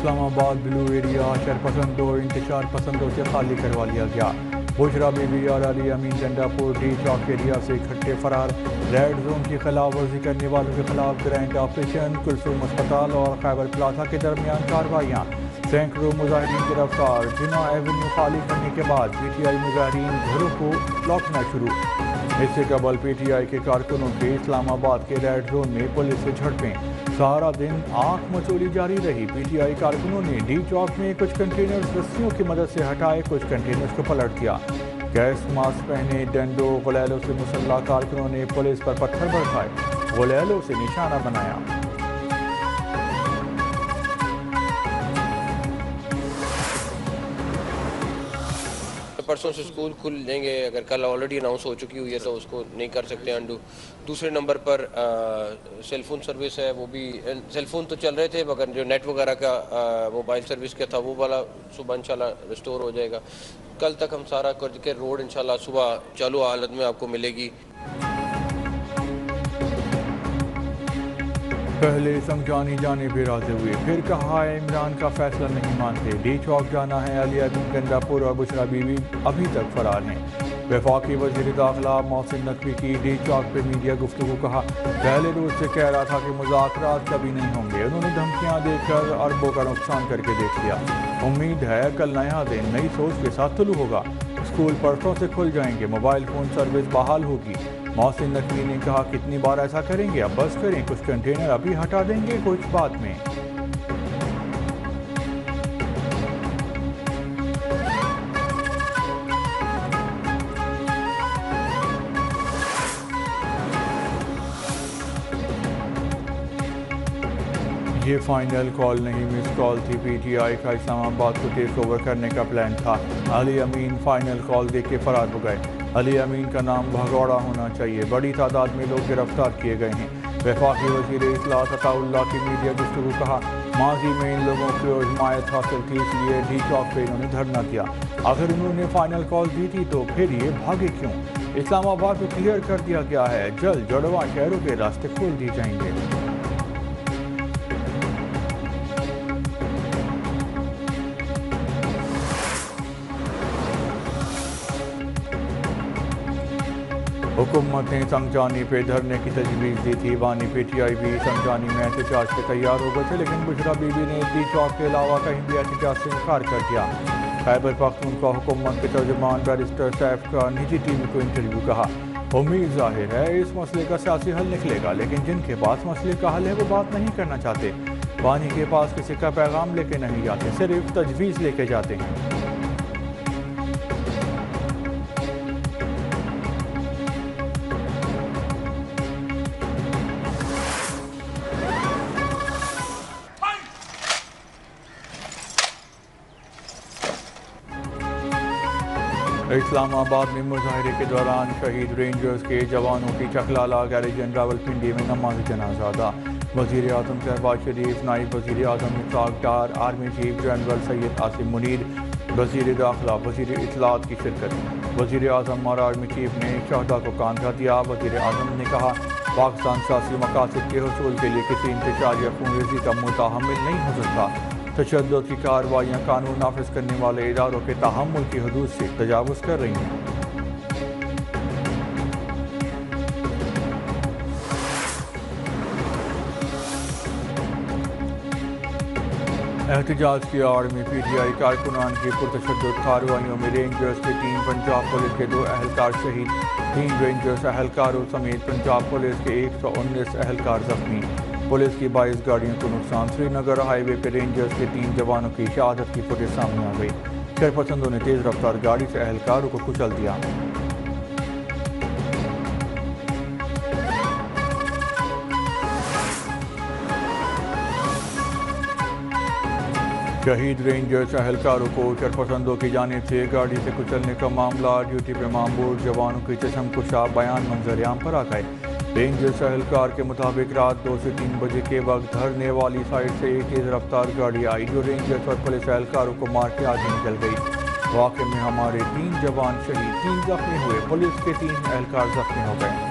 اسلام آباد بلو ایریا شرپسندوں انتشار پسندوں سے خالی کروا لیا گیا۔ بشرا بی بی اور علی امین ڈنڈا پور ڈی چوک ایریا سے اکٹھے فرار۔ ریڈ زون کی خلاف ورزی کرنے والوں کے خلاف گرینٹ آپریشن۔ کلثوم اسپتال اور خیبر پلازا کے درمیان کارروائیاں۔ سینکڑوں مظاہرین گرفتار۔ جناح ایونیو خالی کرنے کے بعد پی ٹی آئی مظاہرین گھروں کو لوٹنا شروع۔ اس سے قبل پی ٹی آئی کے کارکنوں کے اسلام آباد کے ریڈ زون میں پولیس سے جھڑپیں۔ سارا دن آنکھ مچولی جاری رہی۔ پی ٹی آئی کارکنوں نے ڈی چوک میں کچھ کنٹینرز رسیوں کی مدد سے ہٹائے، کچھ کنٹینرز کو پلٹ دیا۔ گیس ماسک پہنے ڈنڈوں غلیلوں سے مسلح کارکنوں نے پولیس پر پتھر برسائے، غلیلوں سے نشانہ بنایا۔ پرسوں سے اسکول کھل جائیں گے، اگر کل آلریڈی اناؤنس ہو چکی ہوئی ہے تو اس کو نہیں کر سکتے انڈو۔ دوسرے نمبر پر سیل فون سروس ہے، وہ بھی سیل فون تو چل رہے تھے مگر جو نیٹ وغیرہ کا موبائل سروس کا تھا وہ والا صبح انشاءاللہ ریسٹور ہو جائے گا۔ کل تک ہم سارا کر کے روڈ انشاءاللہ صبح چالو حالت میں آپ کو ملے گی۔ پہلے سمجھانی جانے بھی راضی ہوئے، پھر کہا ہے عمران کا فیصلہ نہیں مانتے۔ ڈی چوک جانا ہے۔ علی امین ڈنڈا پور اور بشرا بیوی ابھی تک فرار ہیں۔ وفاقی وزیر داخلہ محسن نقوی کی ڈی چوک پہ میڈیا گفتگو۔ کہا پہلے روز سے کہہ رہا تھا کہ مذاکرات کبھی نہیں ہوں گے، انہوں نے دھمکیاں دے کر اربوں کا نقصان کر کے دیکھ لیا۔ امید ہے کل نیا دن نئی سوچ کے ساتھ طلوع ہوگا۔ اسکول پرسوں سے کھل جائیں گے، موبائل فون سروس بحال ہوگی۔ محسن نقوی نے کہا کتنی بار ایسا کریں گے، اب بس کریں، کچھ کنٹینر ابھی ہٹا دیں گے، کچھ بعد میں۔ یہ فائنل کال نہیں، مس کال تھی۔ پی ٹی آئی کا اسلام آباد کو ٹیک اوور کرنے کا پلان تھا۔ علی امین فائنل کال دے کے فرار ہو گئے۔ علی امین کا نام بھگوڑا ہونا چاہیے۔ بڑی تعداد میں لوگ گرفتار کیے گئے ہیں۔ وفاقی وزیر اطلاعات عطا اللہ کی میڈیا گفتگو۔ کہا ماضی میں ان لوگوں کو حمایت حاصل تھی، اس لیے ڈی چوک پہ انہوں نے دھرنا کیا۔ اگر انہوں نے فائنل کال دی تھی تو پھر یہ بھاگے کیوں؟ اسلام آباد کو کلیئر کر دیا گیا ہے، جلد جڑواں شہروں کے راستے کھول دیے جائیں گے۔ حکومت نے سنگجانی پہ دھرنے کی تجویز دی تھی۔ بانی پی ٹی آئی بھی سنگجانی میں احتجاج پہ تیار ہو گئے تھے، لیکن بشرا بی بی نے ڈی چوک کے علاوہ کہیں بھی احتجاج سے انکار کر دیا۔ خیبر پختونخوا حکومت کے ترجمان بیرسٹر سیف کا نجی ٹی وی کو انٹرویو۔ کہا امید ظاہر ہے اس مسئلے کا سیاسی حل نکلے گا، لیکن جن کے پاس مسئلے کا حل ہے وہ بات نہیں کرنا چاہتے۔ بانی کے پاس کسی کا پیغام لے کے نہیں جاتے، صرف تجویز لے کے جاتے ہیں۔ اسلام آباد میں مظاہرے کے دوران شہید رینجرز کے جوانوں کی چکلالہ گیریجن راولپنڈی میں نماز جنازہ ادا۔ وزیر اعظم شہباز شریف، نائب وزیر اعظم Ishaq Dar, army chief general Syed Asim Munir, وزیر داخلہ، وزیر اطلاعات کی شرکت۔ وزیر اعظم اور آرمی چیف نے شہداء کو کاندھا دیا۔ وزیر اعظم نے کہا پاکستان سیاسی مقاصد کے حصول کے لیے کسی انتشار یا خونریزی کا متحمل نہیں ہو سکتا۔ تشدد کی کارروائیاں قانون نافذ کرنے والے اداروں کے تحمل کی حدود سے تجاوز کر رہی ہیں۔ احتجاج کی آڑ میں پی ٹی آئی کارکنان کی پرتشدد کارروائیوں میں رینجرز کی 3، پنجاب پولیس کے 2 اہلکار شہید، 3 رینجرز اہلکاروں سمیت پنجاب پولیس کے 119 اہلکار زخمی۔ پولیس کی 22 گاڑیوں کو نقصان۔ سری نگر ہائی وے پہ رینجرز کے 3 جوانوں کی شہادت کی فوٹیج سامنے آ گئی۔ شرپسندوں نے تیز رفتار گاڑی سے اہلکاروں کو کچل دیا۔ شہید رینجرز اہلکاروں کو شرپسندوں کی جانب سے گاڑی سے کچلنے کا معاملہ، ڈیوٹی پہ معمور جوانوں کی چشم کشا بیان منظر عام پر آ گئے۔ رینجرز اہلکار کے مطابق رات 2 سے 3 بجے کے وقت دھرنے والی سائڈ سے ایک تیز رفتار گاڑی آئی جو رینجرز اور پولیس اہلکاروں کو مار کے آگے نکل گئی۔ واقعے میں ہمارے 3 جوان شہید، 3 زخمی ہوئے، پولیس کے 3 اہلکار زخمی ہو گئے۔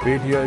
PTI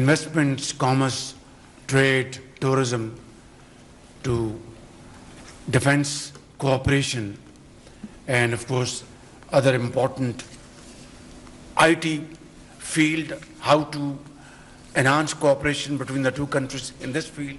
Investments, commerce, trade, tourism, to defense, cooperation, and of course other important IT field, how to enhance cooperation between the two countries in this field.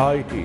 IT,